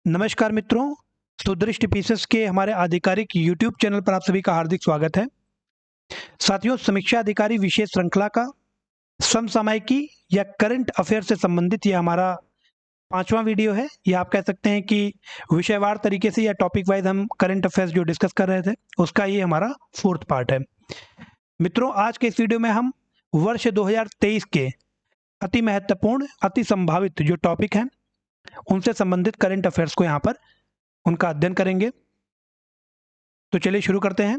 नमस्कार मित्रों, सुदृष्टि पीसेस के हमारे आधिकारिक यूट्यूब चैनल पर आप सभी का हार्दिक स्वागत है। साथियों, समीक्षा अधिकारी विशेष श्रृंखला का समसामयिकी या करंट अफेयर से संबंधित ये हमारा 5वां वीडियो है। या आप कह सकते हैं कि विषयवार तरीके से या टॉपिक वाइज हम करंट अफेयर्स जो डिस्कस कर रहे थे उसका ये हमारा 4th पार्ट है। मित्रों, आज के इस वीडियो में हम वर्ष 2023 के अति महत्वपूर्ण, अति संभावित जो टॉपिक हैं उनसे संबंधित करंट अफेयर्स को यहाँ पर उनका अध्ययन करेंगे। तो चलिए शुरू करते हैं।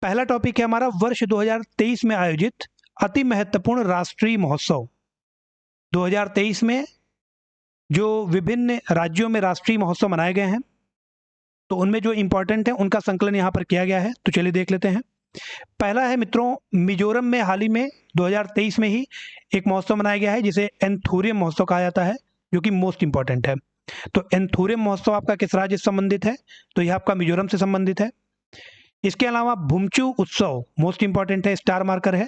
पहला टॉपिक है हमारा वर्ष 2023 में आयोजित अति महत्वपूर्ण राष्ट्रीय महोत्सव। 2023 में जो विभिन्न राज्यों में राष्ट्रीय महोत्सव मनाए गए हैं तो उनमें जो इंपॉर्टेंट है उनका संकलन यहाँ पर किया गया है। तो चलिए देख लेते हैं। पहला है मित्रों, मिजोरम में हाल ही में 2023 में ही एक महोत्सव मनाया गया है जिसे एंथूरियम महोत्सव कहा जाता है, जो कि मोस्ट इंपॉर्टेंट है। तो एंथूरियम महोत्सव आपका किस राज्य से संबंधित है? तो यह आपका मिजोरम से संबंधित है। इसके अलावा भूमचू उत्सव मोस्ट इंपॉर्टेंट है, स्टार मार्कर है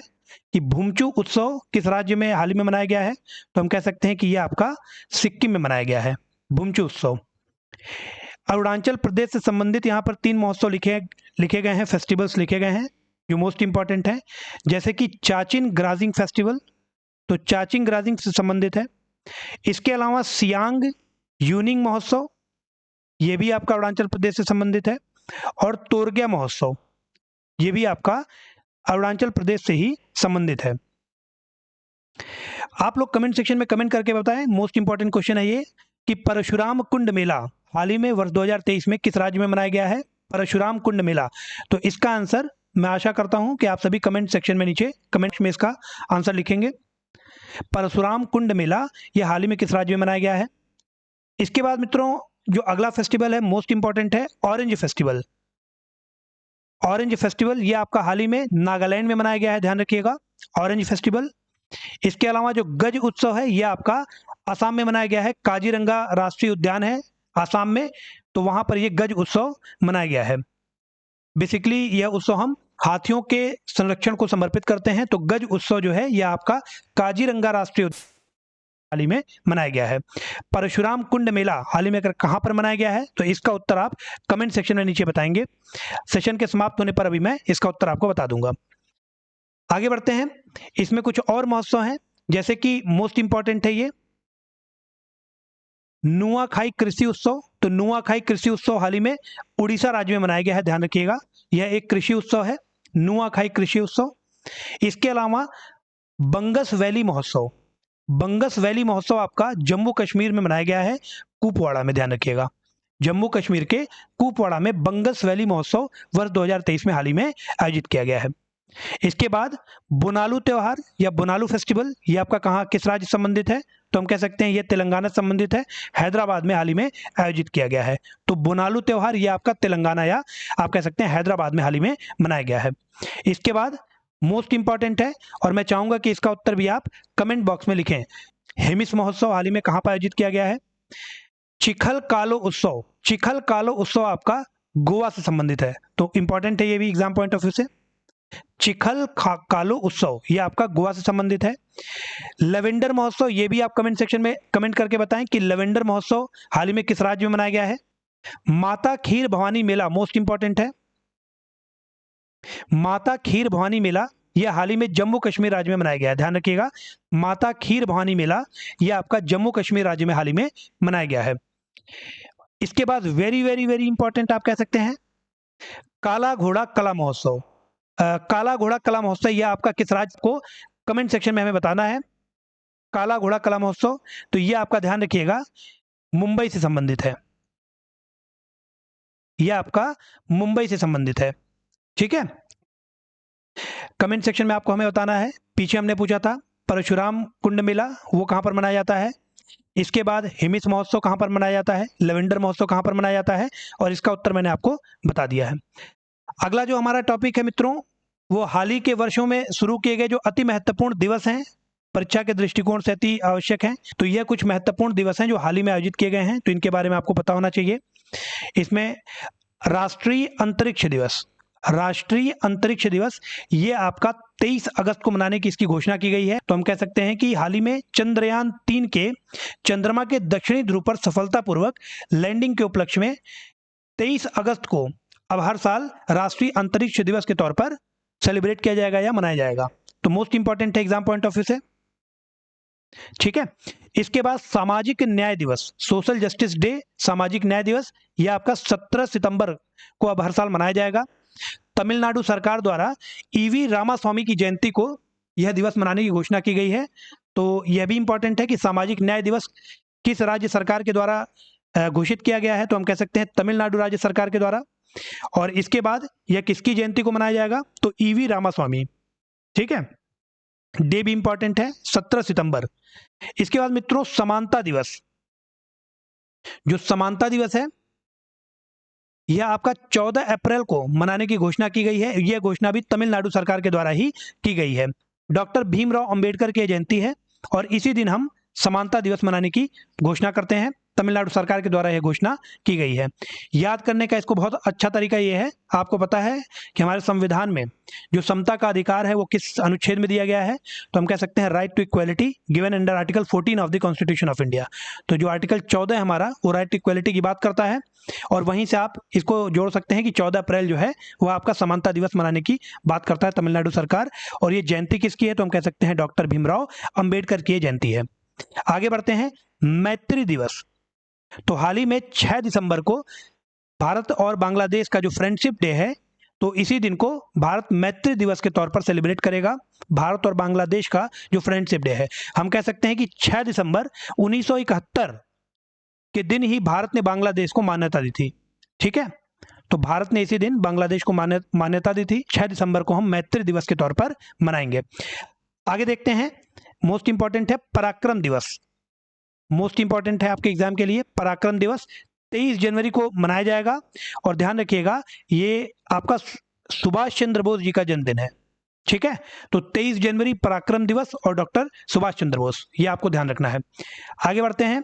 कि भूमचू उत्सव किस राज्य में हाल ही में मनाया गया है? तो हम कह सकते हैं कि यह आपका सिक्किम में मनाया गया है, भूमचू उत्सव। अरुणाचल प्रदेश से संबंधित यहाँ पर 3 महोत्सव लिखे गए हैं, फेस्टिवल्स लिखे गए हैं जो मोस्ट इंपॉर्टेंट है, जैसे कि चाचिन ग्राजिंग फेस्टिवल, तो चाचिन ग्राजिंग से संबंधित है। इसके अलावा सियांग यूनिंग महोत्सव, ये भी आपका अरुणाचल प्रदेश से संबंधित है। और तोरग्या महोत्सव, ये भी आपका अरुणाचल प्रदेश से ही संबंधित है। आप लोग कमेंट सेक्शन में कमेंट करके बताएं। मोस्ट इंपॉर्टेंट क्वेश्चन है ये कि परशुराम कुंड मेला हाल ही में वर्ष 2023 में किस राज्य में मनाया गया है? परशुराम कुंड मेला। तो इसका आंसर मैं आशा करता हूं कि आप सभी कमेंट सेक्शन में नीचे कमेंट्स में इसका आंसर लिखेंगे। परशुराम कुंड मेला यह हाल ही में किस राज्य में मनाया गया है? इसके बाद मित्रों जो अगला फेस्टिवल है मोस्ट इंपॉर्टेंट है, ऑरेंज फेस्टिवल। ऑरेंज फेस्टिवल ये आपका हाल ही में नागालैंड में मनाया गया है, ध्यान रखिएगा, ऑरेंज फेस्टिवल। इसके अलावा जो गज उत्सव है यह आपका असम में मनाया गया है, काजीरंगा राष्ट्रीय उद्यान है असम में, तो वहां पर यह गज उत्सव मनाया गया है। बेसिकली यह उत्सव हम हाथियों के संरक्षण को समर्पित करते हैं। तो गज उत्सव जो है यह आपका काजीरंगा राष्ट्रीय हाल ही में मनाया गया है। परशुराम कुंड मेला हाल ही में कहां पर मनाया गया है? तो इसका उत्तर आप कमेंट सेक्शन में नीचे बताएंगे। सेशन के समाप्त होने पर अभी मैं इसका उत्तर आपको बता दूंगा। आगे बढ़ते हैं। इसमें कुछ और महोत्सव हैं, जैसे कि मोस्ट इंपॉर्टेंट है ये नुआखाई कृषि उत्सव। तो नुआखाई कृषि उत्सव हाल ही में उड़ीसा राज्य में मनाया गया है, ध्यान रखिएगा, यह एक कृषि उत्सव है, नुआखाई कृषि उत्सव। इसके अलावा बंगस वैली महोत्सव, बंगस वैली महोत्सव आपका जम्मू कश्मीर में मनाया गया है, कुपवाड़ा में, ध्यान रखिएगा, जम्मू कश्मीर के कुपवाड़ा में बंगस वैली महोत्सव वर्ष 2023 में हाल ही में आयोजित किया गया है। इसके बाद बोनालू त्योहार या बोनालू फेस्टिवल, ये आपका कहाँ, किस राज्य संबंधित है? तो हम कह सकते हैं ये तेलंगाना संबंधित है, हैदराबाद में हाल ही में आयोजित किया गया है। तो बोनालू त्योहार ये आपका तेलंगाना या आप कह सकते हैं हैदराबाद में हाल ही में मनाया गया है। इसके बाद मोस्ट इंपॉर्टेंट है और मैं चाहूंगा कि इसका उत्तर भी आप कमेंट बॉक्स में लिखें, हेमिस महोत्सव हाल ही में कहां पर आयोजित किया गया है? चिखल कालो उत्सव, चिखल कालो उत्सव आपका गोवा से संबंधित है, तो इंपॉर्टेंट है ये भी एग्जाम पॉइंट ऑफ व्यू से। चिखल कालो उत्सव ये आपका गोवा से संबंधित है। लेवेंडर महोत्सव, ये भी आप कमेंट सेक्शन में कमेंट करके बताएं कि लेवेंडर महोत्सव हाल ही में किस राज्य में मनाया गया है? माता खीर भवानी मेला मोस्ट इंपॉर्टेंट है, माता खीर भवानी मेला यह हाल ही में जम्मू कश्मीर राज्य में मनाया गया है, ध्यान रखिएगा, माता खीर भवानी मेला यह आपका जम्मू कश्मीर राज्य में हाल ही में मनाया गया है। इसके बाद वेरी वेरी वेरी इंपॉर्टेंट आप कह सकते हैं काला घोड़ा कला महोत्सव। काला घोड़ा कला महोत्सव यह आपका किस राज्य को कमेंट सेक्शन में हमें बताना है? काला घोड़ा कला महोत्सव, तो यह आपका ध्यान रखिएगा मुंबई से संबंधित है, यह आपका मुंबई से संबंधित है, ठीक है। कमेंट सेक्शन में आपको हमें बताना है। पीछे हमने पूछा था परशुराम कुंड मेला वो कहां पर मनाया जाता है, इसके बाद हिमिस महोत्सव कहां पर मनाया जाता है, लेवेंडर महोत्सव कहां पर मनाया जाता है, और इसका उत्तर मैंने आपको बता दिया है। अगला जो हमारा टॉपिक है मित्रों वो हाल ही के वर्षों में शुरू किए गए जो अति महत्वपूर्ण दिवस हैं, परीक्षा के दृष्टिकोण से अति आवश्यक हैं। तो यह कुछ महत्वपूर्ण दिवस हैं जो हाल ही में आयोजित किए गए हैं, तो इनके बारे में आपको पता होना चाहिए। इसमें राष्ट्रीय अंतरिक्ष दिवस, राष्ट्रीय अंतरिक्ष दिवस ये आपका 23 अगस्त को मनाने की इसकी घोषणा की गई है। तो हम कह सकते हैं कि हाल ही में चंद्रयान 3 के चंद्रमा के दक्षिणी ध्रुव पर सफलतापूर्वक लैंडिंग के उपलक्ष्य में 23 अगस्त को अब हर साल राष्ट्रीय अंतरिक्ष दिवस के तौर पर सेलिब्रेट किया जाएगा या मनाया जाएगा। तो मोस्ट इंपॉर्टेंट है एग्जाम पॉइंट ऑफ व्यू से, ठीक है। इसके बाद सामाजिक न्याय दिवस, सोशल जस्टिस डे, सामाजिक न्याय दिवस, यह आपका 17 सितंबर को अब हर साल मनाया जाएगा। तमिलनाडु सरकार द्वारा ईवी रामास्वामी की जयंती को यह दिवस मनाने की घोषणा की गई है। तो यह भी इंपॉर्टेंट है कि सामाजिक न्याय दिवस किस राज्य सरकार के द्वारा घोषित किया गया है, तो हम कह सकते हैं तमिलनाडु राज्य सरकार के द्वारा। और इसके बाद यह किसकी जयंती को मनाया जाएगा, तो ईवी रामास्वामी, ठीक है। डे भी इंपॉर्टेंट है, 17 सितंबर। इसके बाद मित्रों समानता दिवस, जो समानता दिवस है यह आपका 14 अप्रैल को मनाने की घोषणा की गई है। यह घोषणा भी तमिलनाडु सरकार के द्वारा ही की गई है। डॉक्टर भीमराव अंबेडकर की जयंती है और इसी दिन हम समानता दिवस मनाने की घोषणा करते हैं। तमिलनाडु सरकार के द्वारा यह घोषणा की गई है। याद करने का इसको बहुत अच्छा तरीका यह है, आपको पता है कि हमारे संविधान में जो समता का अधिकार है वो किस अनुच्छेद में दिया गया है, तो हम कह सकते हैं right to equality given under article 14 of the constitution of India. तो जो आर्टिकल 14 हमारा वो राइट टू इक्वलिटी की बात करता है और वहीं से आप इसको जोड़ सकते हैं कि 14 अप्रैल जो है वो आपका समानता दिवस मनाने की बात करता है तमिलनाडु सरकार। और ये जयंती किसकी है, तो हम कह सकते हैं डॉक्टर भीमराव अंबेडकर की जयंती है। आगे बढ़ते हैं, मैत्री दिवस। तो हाल ही में 6 दिसंबर को भारत और बांग्लादेश का जो फ्रेंडशिप डे है, तो इसी दिन को भारत मैत्री दिवस के तौर पर सेलिब्रेट करेगा। भारत और बांग्लादेश का जो फ्रेंडशिप डे है, हम कह सकते हैं कि 6 दिसंबर 1971 के दिन ही भारत ने बांग्लादेश को मान्यता दी थी, ठीक है। तो भारत ने इसी दिन बांग्लादेश को मान्यता दी थी। 6 दिसंबर को हम मैत्री दिवस के तौर पर मनाएंगे। आगे देखते हैं, मोस्ट इंपॉर्टेंट है पराक्रम दिवस। मोस्ट इंपॉर्टेंट है आपके एग्जाम के लिए पराक्रम दिवस। 23 जनवरी को मनाया जाएगा और ध्यान रखिएगा ये आपका सुभाष चंद्र बोस जी का जन्मदिन है, ठीक है। तो 23 जनवरी पराक्रम दिवस और डॉक्टर सुभाष चंद्र बोस, ये आपको ध्यान रखना है। आगे बढ़ते हैं,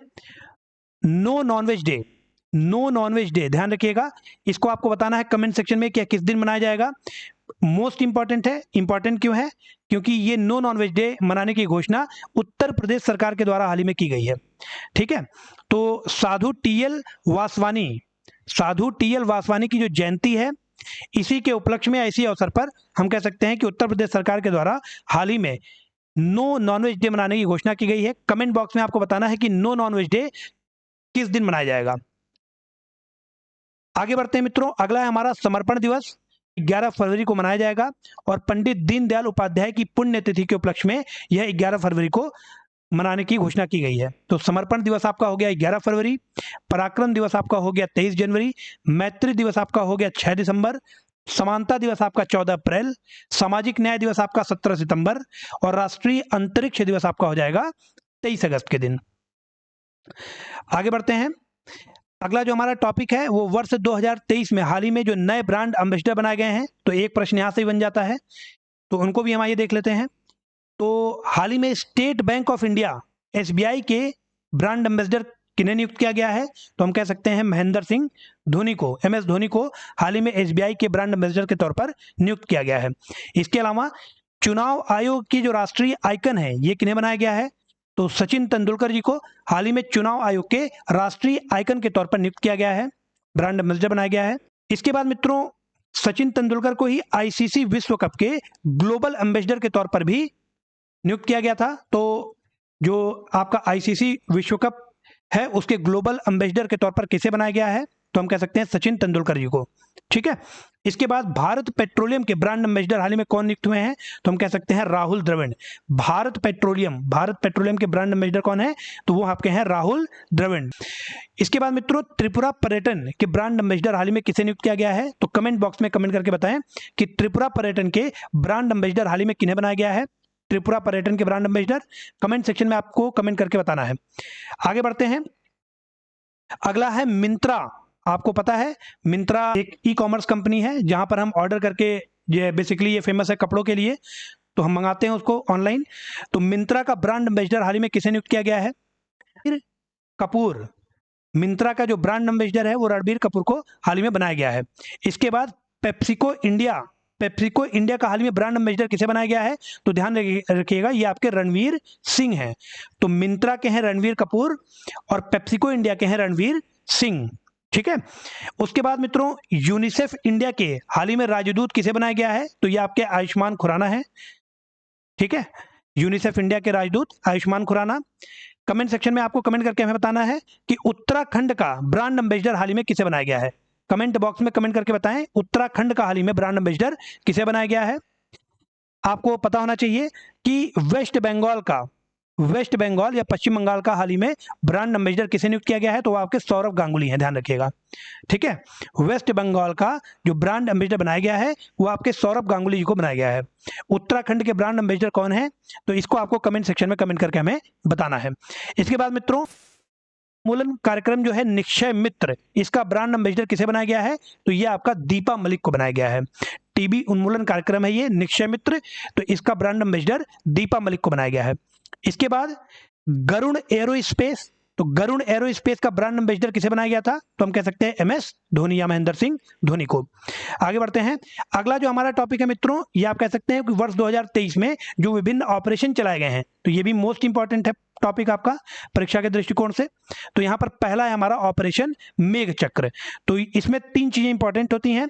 no nonveg day. No nonveg day ध्यान रखिएगा, इसको आपको बताना है कमेंट सेक्शन में कि किस दिन मनाया जाएगा। मोस्ट इंपॉर्टेंट है। इंपॉर्टेंट क्यों है, क्योंकि ये नो नॉनवेज डे मनाने की घोषणा उत्तर प्रदेश सरकार के द्वारा हाल ही में की गई है, ठीक है। तो साधु टीएल वासवानी की जो जयंती है, इसी के उपलक्ष्य में, इसी अवसर पर हम कह सकते हैं कि उत्तर प्रदेश सरकार के द्वारा हाल ही में नो नॉनवेज डे मनाने की घोषणा की गई है। कमेंट बॉक्स में आपको बताना है कि नो नॉनवेज डे किस दिन मनाया जाएगा। आगे बढ़ते हैं मित्रों, अगला है हमारा समर्पण दिवस। 11 फरवरी को मनाया जाएगा और पंडित दीनदयाल उपाध्याय की पुण्यतिथि के उपलक्ष्य में यह 11 फरवरी को मनाने की घोषणा की गई है। तो समर्पण दिवस आपका हो गया 11 फरवरी, पराक्रम दिवस आपका हो गया 23 जनवरी, मैत्री दिवस आपका हो गया 6 दिसंबर, समानता दिवस आपका 14 अप्रैल, सामाजिक न्याय दिवस आपका 17 सितंबर और राष्ट्रीय अंतरिक्ष दिवस आपका हो जाएगा 23 अगस्त के दिन। आगे बढ़ते हैं, अगला जो हमारा टॉपिक है वो वर्ष 2023 में हाल ही में जो नए ब्रांड एम्बेसडर बनाए गए हैं, तो एक प्रश्न यहाँ से ही बन जाता है, तो उनको भी हम आइए देख लेते हैं। तो हाल ही में state bank of India SBI के ब्रांड एम्बेसडर किन्हें नियुक्त किया गया है, तो हम कह सकते हैं महेंद्र सिंह धोनी को, MS धोनी को हाल ही में एसबीआई के ब्रांड एम्बेसडर के तौर पर नियुक्त किया गया है। इसके अलावा चुनाव आयोग की जो राष्ट्रीय आइकन है, ये किन्हें बनाया गया है, तो सचिन तेंदुलकर जी को हाल ही में चुनाव आयोग के राष्ट्रीय आइकन के तौर पर नियुक्त किया गया है, ब्रांड एम्बेसडर बनाया गया है। इसके बाद मित्रों सचिन तेंदुलकर को ही आईसीसी विश्व कप के ग्लोबल एम्बेसडर के तौर पर भी नियुक्त किया गया था। तो जो आपका आईसीसी विश्व कप है उसके ग्लोबल एम्बेसडर के तौर पर किसे बनाया गया है, तो हम कह सकते हैं सचिन तेंदुलकर जी को, ठीक है। इसके बाद भारत पेट्रोलियम के ब्रांड एम्बेसडर हाल ही में कौन नियुक्त हुए हैं, तो हम कह सकते हैं राहुल द्रविड़। भारत पेट्रोलियम के ब्रांड एम्बेसडर कौन है, तो वो आपके हैं राहुल द्रविड़। इसके बाद मित्रों त्रिपुरा पर्यटन के ब्रांड एम्बेसडर हाल ही में किसे नियुक्त किया गया है, तो कमेंट बॉक्स में कमेंट करके बताएं कि त्रिपुरा पर्यटन के ब्रांड एम्बेसडर हाल ही में किन्हें बनाया गया है। त्रिपुरा पर्यटन के ब्रांड एम्बेसडर कमेंट सेक्शन में आपको कमेंट करके बताना है। आगे बढ़ते हैं, अगला है मिंत्रा। आपको पता है मिंत्रा एक ई कॉमर्स कंपनी है जहां पर हम ऑर्डर करके, ये बेसिकली ये फेमस है कपड़ों के लिए, तो हम मंगाते हैं उसको ऑनलाइन। तो मिंत्रा का ब्रांड एम्बेसडर हाल ही में किसे नियुक्त किया गया है, कपूर। मिंत्रा का जो ब्रांड एम्बेसडर है वो रणबीर कपूर को हाल ही में बनाया गया है। इसके बाद पेप्सिको इंडिया पेप्सिको इंडिया का हाल ही में ब्रांड एम्बेसडर किसे बनाया गया है? तो ध्यान रखिएगा, ये आपके रणवीर सिंह हैं। तो मिंत्रा के हैं रणवीर कपूर और पेप्सिको इंडिया के हैं रणवीर सिंह। ठीक है। उसके बाद मित्रों, यूनिसेफ इंडिया के हाल ही में राजदूत किसे बनाया गया है? तो ये आपके आयुष्मान खुराना है। ठीक है, यूनिसेफ इंडिया के राजदूत आयुष्मान खुराना। कमेंट सेक्शन में आपको कमेंट करके हमें बताना है कि उत्तराखंड का ब्रांड एम्बेसडर हाल ही में किसे बनाया गया है। कमेंट बॉक्स में कमेंट करके बताएं, उत्तराखंड का हाल ही में ब्रांड एम्बेसडर किसे बनाया गया है। आपको पता होना चाहिए कि वेस्ट बंगाल या पश्चिम बंगाल का हाल ही में ब्रांड एम्बेसडर किसे नियुक्त किया गया है? तो वो आपके सौरभ गांगुली हैं, ध्यान रखिएगा। ठीक है, वेस्ट बंगाल का जो ब्रांड एम्बेसडर बनाया गया है वो आपके सौरभ गांगुली जी को बनाया गया है। उत्तराखंड के ब्रांड एम्बेसडर कौन है? तो इसको आपको कमेंट सेक्शन में कमेंट करके हमें बताना है। इसके बाद मित्रों, उन्मूलन कार्यक्रम जो है निक्षय मित्र, इसका ब्रांड एम्बेसडर किसे बनाया गया है? तो ये आपका दीपा मलिक को बनाया गया है। टीबी उन्मूलन कार्यक्रम है ये निक्षय मित्र, तो इसका ब्रांड एम्बेसडर दीपा मलिक को बनाया गया है। इसके बाद गरुड़ एरोस्पेस, तो गरुड़ एरोस्पेस का ब्रांड एम्बेसडर किसे बनाया गया था? तो हम कह सकते हैं MS धोनी या महेंद्र सिंह धोनी को। आगे बढ़ते हैं। अगला जो हमारा टॉपिक है मित्रों, ये आप कह सकते हैं कि वर्ष 2023 में जो विभिन्न ऑपरेशन चलाए गए हैं, तो ये भी मोस्ट इंपॉर्टेंट है टॉपिक आपका परीक्षा के दृष्टिकोण से। तो यहाँ पर पहला है हमारा ऑपरेशन मेघ चक्र। तो इसमें 3 चीजें इंपॉर्टेंट होती हैं,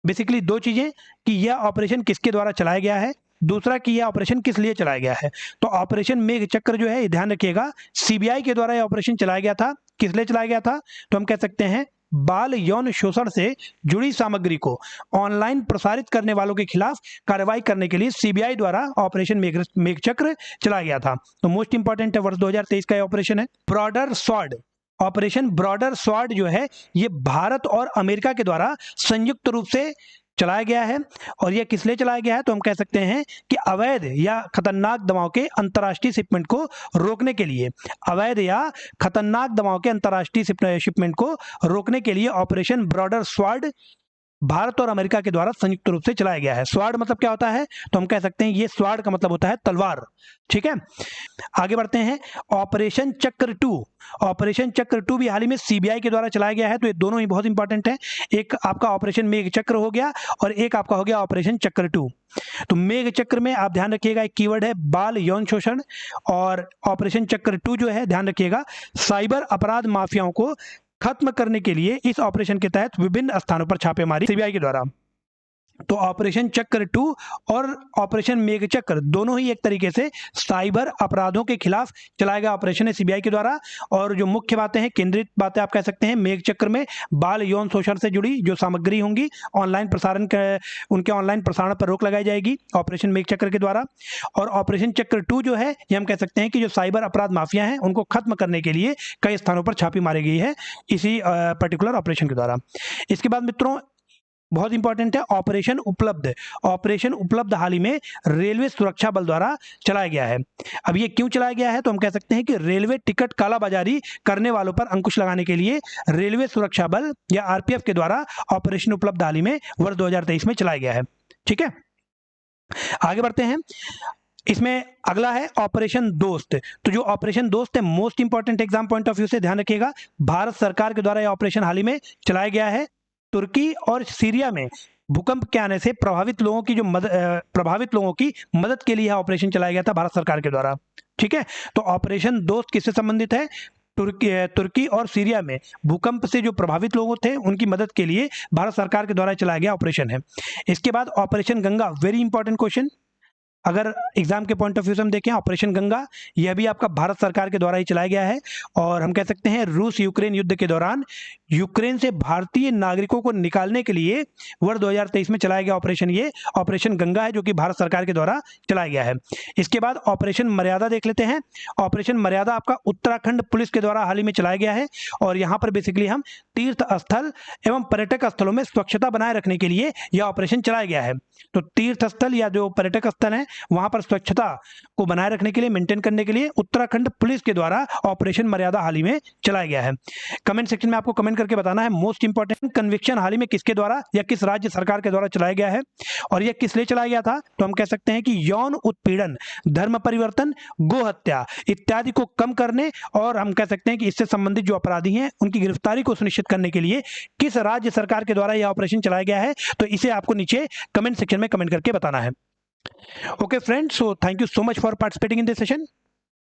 बेसिकली 2 चीजें, कि यह ऑपरेशन किसके द्वारा चलाया गया है, दूसरा कि यह ऑपरेशन किस लिए चलाया गया है। तो ऑपरेशन मेघ चक्र जो है, ध्यान रखिएगा, CBI के द्वारा यह ऑपरेशन चलाया गया था। किस लिए चलाया गया था? तो हम कह सकते हैं बाल यौन शोषण से जुड़ी सामग्री को ऑनलाइन प्रसारित करने वालों के खिलाफ कार्रवाई करने के लिए CBI द्वारा ऑपरेशन मेघ चक्र चलाया गया था। तो मोस्ट इंपॉर्टेंट है, वर्ष 2023 का ऑपरेशन है। Broader sword, operation broader sword जो है, ये भारत और अमेरिका के द्वारा संयुक्त रूप से चलाया गया है। और यह किस लिए चलाया गया है? तो हम कह सकते हैं कि अवैध या खतरनाक दवाओं के अंतर्राष्ट्रीय शिपमेंट को रोकने के लिए, अवैध या खतरनाक दवाओं के अंतर्राष्ट्रीय शिपमेंट को रोकने के लिए ऑपरेशन ब्रॉडर स्वॉर्ड भारत और अमेरिका के द्वारा संयुक्त रूप से चलाया गया है। स्वॉर्ड मतलब क्या होता है? तो हम कह सकते हैं ये स्वॉर्ड का मतलब होता है तलवार। ठीक है, आगे बढ़ते हैं। ऑपरेशन चक्र 2, ऑपरेशन चक्र 2 भी हाल ही में CBI के द्वारा चलाया गया है। तो ये दोनों ही बहुत इंपॉर्टेंट है। एक आपका ऑपरेशन मेघ चक्र हो गया और एक आपका हो गया ऑपरेशन चक्र 2। तो मेघ चक्र में आप ध्यान रखिएगा, एक कीवर्ड है बाल यौन शोषण, और ऑपरेशन चक्र 2 जो है, ध्यान रखिएगा, साइबर अपराध माफियाओं को खत्म करने के लिए इस ऑपरेशन के तहत विभिन्न स्थानों पर छापेमारी CBI के द्वारा। तो ऑपरेशन चक्र 2 और ऑपरेशन मेघ चक्र दोनों ही एक तरीके से साइबर अपराधों के खिलाफ चलाया गया ऑपरेशन है CBI के द्वारा। और जो मुख्य बातें हैं, केंद्रित बातें आप कह सकते हैं, मेघ चक्र में बाल यौन शोषण से जुड़ी जो सामग्री होंगी, ऑनलाइन प्रसारण उनके ऑनलाइन प्रसारण पर रोक लगाई जाएगी ऑपरेशन मेघ चक्र के द्वारा। और ऑपरेशन चक्र 2 जो है, ये हम कह सकते हैं कि जो साइबर अपराध माफिया हैं उनको खत्म करने के लिए कई स्थानों पर छापी मारी गई है इसी पर्टिकुलर ऑपरेशन के द्वारा। इसके बाद मित्रों, बहुत इंपॉर्टेंट है ऑपरेशन उपलब्ध। ऑपरेशन उपलब्ध हाल ही में रेलवे सुरक्षा बल द्वारा चलाया गया है। अब ये क्यों चलाया गया है? तो हम कह सकते हैं कि रेलवे टिकट कालाबाजारी करने वालों पर अंकुश लगाने के लिए रेलवे सुरक्षा बल या RPF के द्वारा ऑपरेशन उपलब्ध हाल ही में वर्ष 2023 में चलाया गया है। ठीक है, आगे बढ़ते हैं। इसमें अगला है ऑपरेशन दोस्त। तो जो ऑपरेशन दोस्त है, most important exam point of view से ध्यान रखिएगा, भारत सरकार के द्वारा यह ऑपरेशन हाल ही में चलाया गया है। तुर्की और सीरिया में भूकंप के आने से प्रभावित लोगों की मदद के लिए ऑपरेशन चलाया गया था भारत सरकार के द्वारा। ठीक है, तो ऑपरेशन दोस्त किससे संबंधित है? तुर्की और सीरिया में भूकंप से जो प्रभावित लोग थे उनकी मदद के लिए भारत सरकार के द्वारा चलाया गया ऑपरेशन है। इसके बाद operation Ganga, very important question, अगर एग्जाम के पॉइंट ऑफ व्यू से हम देखें, ऑपरेशन गंगा यह भी आपका भारत सरकार के द्वारा ही चलाया गया है। और हम कह सकते हैं रूस यूक्रेन युद्ध के दौरान यूक्रेन से भारतीय नागरिकों को निकालने के लिए वर्ष 2023 में चलाया गया ऑपरेशन, ये ऑपरेशन गंगा है जो कि भारत सरकार के द्वारा चलाया गया है। इसके बाद ऑपरेशन मर्यादा देख लेते हैं। ऑपरेशन मर्यादा आपका उत्तराखंड पुलिस के द्वारा हाल ही में चलाया गया है। और यहाँ पर बेसिकली हम तीर्थ स्थल एवं पर्यटक स्थलों में स्वच्छता बनाए रखने के लिए यह ऑपरेशन चलाया गया है। तो तीर्थ स्थल या जो पर्यटक स्थल है वहां पर स्वच्छता को बनाए रखने के लिए, मेंटेन करने के लिए उत्तराखंड पुलिस के द्वारा ऑपरेशन मर्यादा हाल ही में चलाया गया है। कमेंट सेक्शन में आपको कमेंट करके बताना है मोस्ट इंपॉर्टेंट कन्विक्शन हाल ही में किसके द्वारा या किस राज्य सरकार के द्वारा चलाया गया है और यह किस लिए चलाया गया था। तो हम कह सकते हैं कि यौन उत्पीड़न, धर्म परिवर्तन, गो हत्या इत्यादि को कम करने और हम कह सकते हैं कि इससे संबंधित जो अपराधी हैं उनकी गिरफ्तारी को सुनिश्चित करने के लिए किस राज्य सरकार के द्वारा यह ऑपरेशन चलाया गया है, तो इसे आपको नीचे कमेंट सेक्शन में कमेंट करके बताना है। Okay friends, so thank you so much for participating in this session.